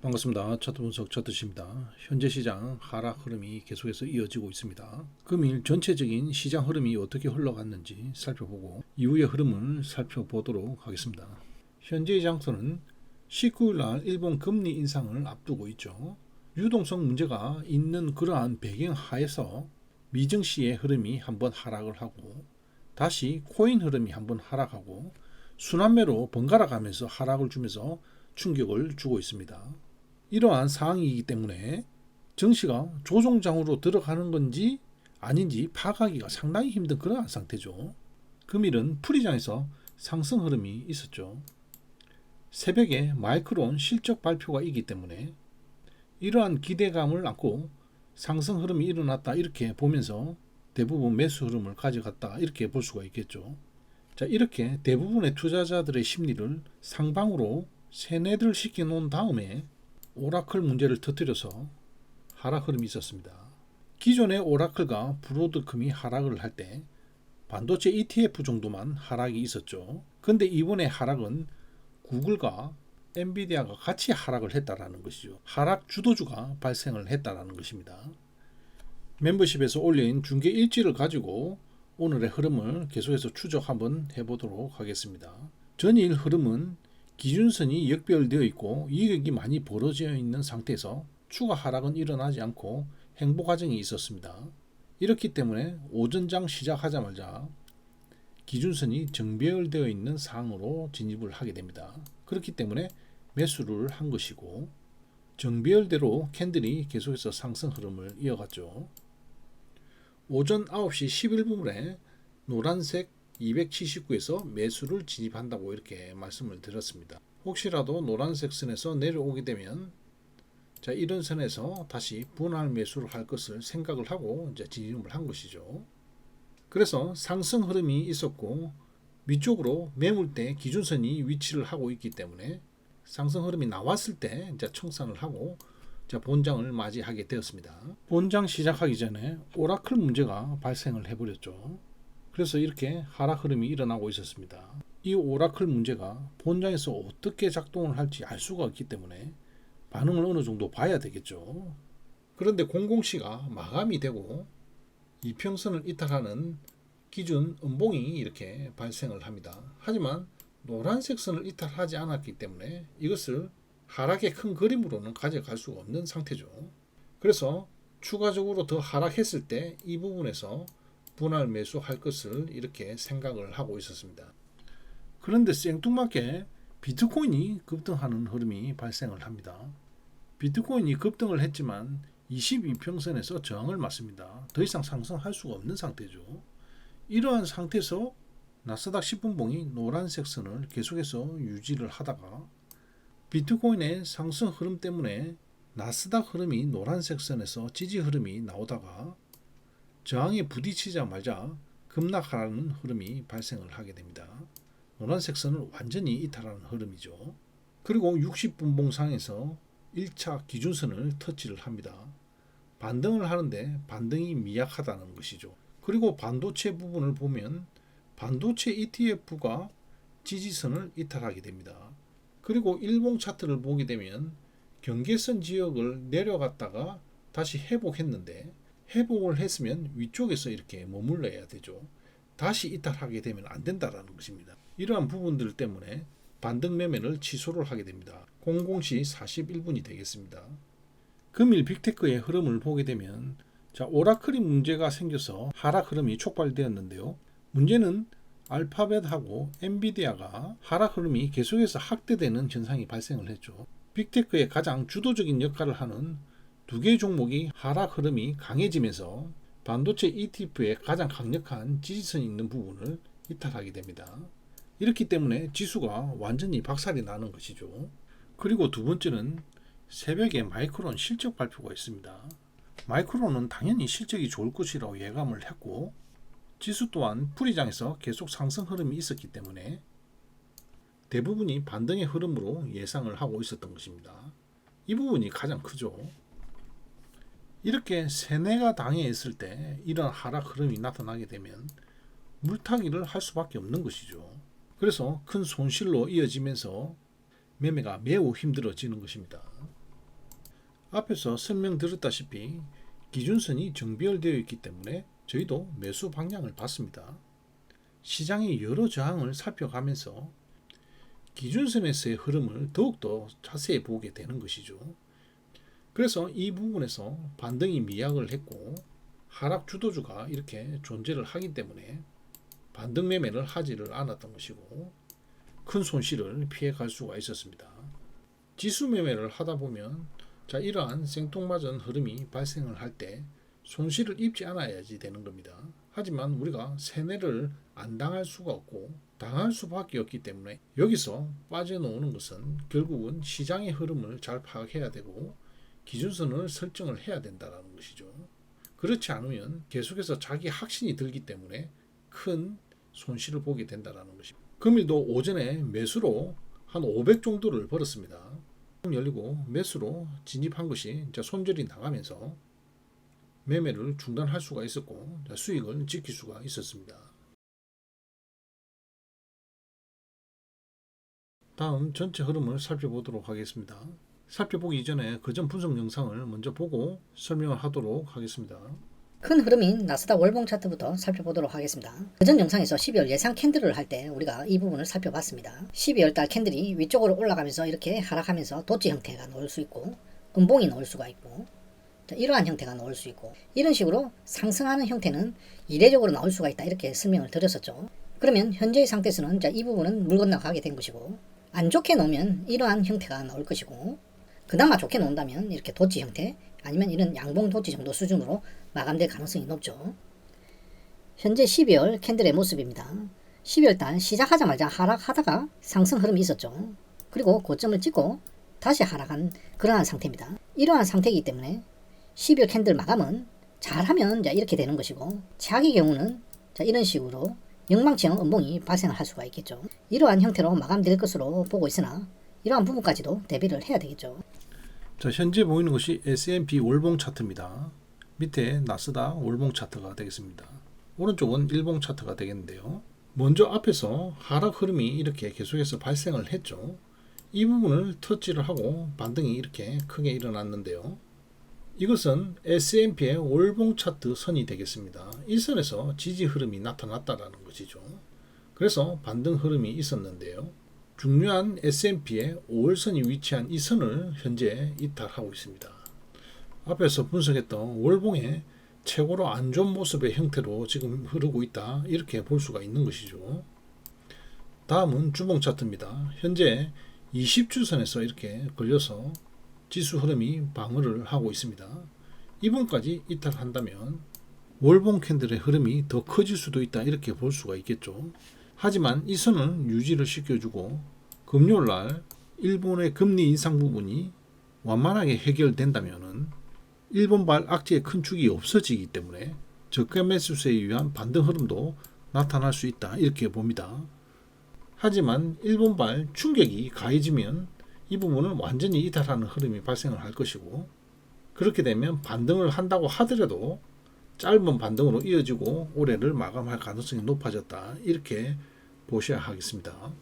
반갑습니다. 차트 분석 차트입니다. 현재 시장 하락 흐름이 계속해서 이어지고 있습니다. 금일 전체적인 시장 흐름이 어떻게 흘러갔는지 살펴보고 이후의 흐름을 살펴보도록 하겠습니다. 현재의 장소는 19일 날 일본 금리 인상을 앞두고 있죠. 유동성 문제가 있는 그러한 배경 하에서 미증시의 흐름이 한번 하락을 하고 다시 코인 흐름이 한번 하락하고 순환매로 번갈아 가면서 하락을 주면서 충격을 주고 있습니다. 이러한 상황이기 때문에 증시가 조정장으로 들어가는 건지 아닌지 파악하기가 상당히 힘든 그러한 상태죠. 금일은 풀이장에서 상승 흐름이 있었죠. 새벽에 마이크론 실적 발표가 있기 때문에 이러한 기대감을 안고 상승 흐름이 일어났다 이렇게 보면서 대부분 매수 흐름을 가져갔다 이렇게 볼 수가 있겠죠. 자, 이렇게 대부분의 투자자들의 심리를 상방으로 세뇌들 시켜 놓은 다음에 오라클 문제를 터뜨려서 하락 흐름이 있었습니다. 기존의 오라클과 브로드컴이 하락을 할 때 반도체 ETF 정도만 하락이 있었죠. 근데 이번에 하락은 구글과 엔비디아가 같이 하락을 했다라는 것이죠. 하락 주도주가 발생을 했다라는 것입니다. 멤버십에서 올린 중계 일지를 가지고 오늘의 흐름을 계속해서 추적 한번 해보도록 하겠습니다. 전일 흐름은 기준선이 역별되어 있고 이격이 많이 벌어져 있는 상태에서 추가 하락은 일어나지 않고 행보 과정이 있었습니다. 이렇기 때문에 오전장 시작하자마자 기준선이 정배열되어 있는 상황으로 진입을 하게 됩니다. 그렇기 때문에 매수를 한 것이고 정배열대로 캔들이 계속해서 상승 흐름을 이어갔죠. 오전 9시 11분에 노란색 279에서 매수를 진입한다고 이렇게 말씀을 드렸습니다. 혹시라도 노란색 선에서 내려오게 되면 자, 이런 선에서 다시 분할 매수를 할 것을 생각을 하고 이제 진입을 한 것이죠. 그래서 상승 흐름이 있었고 위쪽으로 매물대 기준선이 위치를 하고 있기 때문에 상승 흐름이 나왔을 때 이제 청산을 하고 본장을 맞이하게 되었습니다. 본장 시작하기 전에 오라클 문제가 발생을 해버렸죠. 그래서 이렇게 하락 흐름이 일어나고 있었습니다. 이 오라클 문제가 본장에서 어떻게 작동을 할지 알 수가 없기 때문에 반응을 어느 정도 봐야 되겠죠. 그런데 00C가 마감이 되고 이평선을 이탈하는 기준 음봉이 이렇게 발생을 합니다. 하지만 노란색 선을 이탈하지 않았기 때문에 이것을 하락의 큰 그림으로는 가져갈 수가 없는 상태죠. 그래서 추가적으로 더 하락했을 때 이 부분에서 분할 매수할 것을 이렇게 생각을 하고 있었습니다. 그런데 생뚱맞게 비트코인이 급등하는 흐름이 발생을 합니다. 비트코인이 급등을 했지만 22평선에서 저항을 맞습니다. 더 이상 상승할 수가 없는 상태죠. 이러한 상태에서 나스닥 10분봉이 노란색 선을 계속해서 유지를 하다가 비트코인의 상승 흐름 때문에 나스닥 흐름이 노란색 선에서 지지 흐름이 나오다가 저항에 부딪히자마자 급락하는 흐름이 발생을 하게 됩니다. 노란색 선을 완전히 이탈하는 흐름이죠. 그리고 60분봉 상에서 1차 기준선을 터치를 합니다. 반등을 하는데 반등이 미약하다는 것이죠. 그리고 반도체 부분을 보면 반도체 ETF가 지지선을 이탈하게 됩니다. 그리고 일봉 차트를 보게 되면 경계선 지역을 내려갔다가 다시 회복했는데 회복을 했으면 위쪽에서 이렇게 머물러야 되죠. 다시 이탈하게 되면 안 된다라는 것입니다. 이러한 부분들 때문에 반등 매매를 취소를 하게 됩니다. 00시 41분이 되겠습니다. 금일 빅테크의 흐름을 보게 되면 오라클이 문제가 생겨서 하락 흐름이 촉발되었는데요. 문제는 알파벳하고 엔비디아가 하락 흐름이 계속해서 확대되는 현상이 발생을 했죠. 빅테크의 가장 주도적인 역할을 하는 두 개의 종목이 하락 흐름이 강해지면서 반도체 ETF의 가장 강력한 지지선이 있는 부분을 이탈하게 됩니다. 이렇기 때문에 지수가 완전히 박살이 나는 것이죠. 그리고 두 번째는 새벽에 마이크론 실적 발표가 있습니다. 마이크론은 당연히 실적이 좋을 것이라고 예감을 했고 지수 또한 풀이장에서 계속 상승 흐름이 있었기 때문에 대부분이 반등의 흐름으로 예상을 하고 있었던 것입니다. 이 부분이 가장 크죠. 이렇게 세뇌가 당해 있을 때 이런 하락 흐름이 나타나게 되면 물타기를 할 수밖에 없는 것이죠. 그래서 큰 손실로 이어지면서 매매가 매우 힘들어지는 것입니다. 앞에서 설명드렸다시피 기준선이 정비열되어 있기 때문에 저희도 매수 방향을 봤습니다. 시장의 여러 저항을 살펴가면서 기준선에서의 흐름을 더욱더 자세히 보게 되는 것이죠. 그래서 이 부분에서 반등이 미약을 했고 하락 주도주가 이렇게 존재를 하기 때문에 반등 매매를 하지를 않았던 것이고 큰 손실을 피해 갈 수가 있었습니다. 지수 매매를 하다 보면 이러한 생뚱맞은 흐름이 발생을 할 때 손실을 입지 않아야지 되는 겁니다. 하지만 우리가 세뇌를 안 당할 수가 없고 당할 수밖에 없기 때문에 여기서 빠져나오는 것은 결국은 시장의 흐름을 잘 파악해야 되고 기준선을 설정을 해야 된다는 것이죠. 그렇지 않으면 계속해서 자기 확신이 들기 때문에 큰 손실을 보게 된다는 것입니다. 금일도 오전에 매수로 한 500 정도를 벌었습니다. 열리고 매수로 진입한 것이 손절이 나가면서 매매를 중단할 수가 있었고 수익을 지킬 수가 있었습니다. 다음 전체 흐름을 살펴보도록 하겠습니다. 살펴보기 전에 그전 분석 영상을 먼저 보고 설명을 하도록 하겠습니다. 큰 흐름인 나스닥 월봉 차트부터 살펴보도록 하겠습니다. 그전 영상에서 12월 예상 캔들을 할 때 우리가 이 부분을 살펴봤습니다. 12월 달 캔들이 위쪽으로 올라가면서 이렇게 하락하면서 도치 형태가 나올 수 있고 음봉이 나올 수가 있고 이러한 형태가 나올 수 있고 이런 식으로 상승하는 형태는 이례적으로 나올 수가 있다 이렇게 설명을 드렸었죠. 그러면 현재의 상태에서는 이 부분은 물 건너가게 된 것이고 안 좋게 놓으면 이러한 형태가 나올 것이고 그나마 좋게 놓는다면 이렇게 도치 형태 아니면 이런 양봉 도치 정도 수준으로 마감될 가능성이 높죠. 현재 12월 캔들의 모습입니다. 12월 달 시작하자마자 하락하다가 상승 흐름이 있었죠. 그리고 고점을 찍고 다시 하락한 그러한 상태입니다. 이러한 상태이기 때문에 12월 캔들 마감은 잘하면 이렇게 되는 것이고 최악의 경우는 이런 식으로 영망치형 음봉이 발생을 할 수가 있겠죠. 이러한 형태로 마감될 것으로 보고 있으나 이러한 부분까지도 대비를 해야 되겠죠. 현재 보이는 것이 S&P 월봉 차트입니다. 밑에 나스닥 월봉 차트가 되겠습니다. 오른쪽은 일봉 차트가 되겠는데요. 먼저 앞에서 하락 흐름이 이렇게 계속해서 발생을 했죠. 이 부분을 터치를 하고 반등이 이렇게 크게 일어났는데요. 이것은 S&P의 월봉 차트 선이 되겠습니다. 이 선에서 지지 흐름이 나타났다라는 것이죠. 그래서 반등 흐름이 있었는데요. 중요한 S&P의 5월선이 위치한 이 선을 현재 이탈하고 있습니다. 앞에서 분석했던 월봉의 최고로 안 좋은 모습의 형태로 지금 흐르고 있다 이렇게 볼 수가 있는 것이죠. 다음은 주봉 차트입니다. 현재 20주선에서 이렇게 걸려서 지수 흐름이 방어를 하고 있습니다. 이번까지 이탈한다면 월봉 캔들의 흐름이 더 커질 수도 있다 이렇게 볼 수가 있겠죠. 하지만 이 선은 유지를 시켜주고 금요일날 일본의 금리 인상 부분이 완만하게 해결된다면 일본발 악재의 큰 축이 없어지기 때문에 저가 매수세에 의한 반등 흐름도 나타날 수 있다 이렇게 봅니다. 하지만 일본발 충격이 가해지면 이 부분은 완전히 이탈하는 흐름이 발생을 할 것이고 그렇게 되면 반등을 한다고 하더라도 짧은 반등으로 이어지고 올해를 마감할 가능성이 높아졌다 이렇게 보셔야 하겠습니다.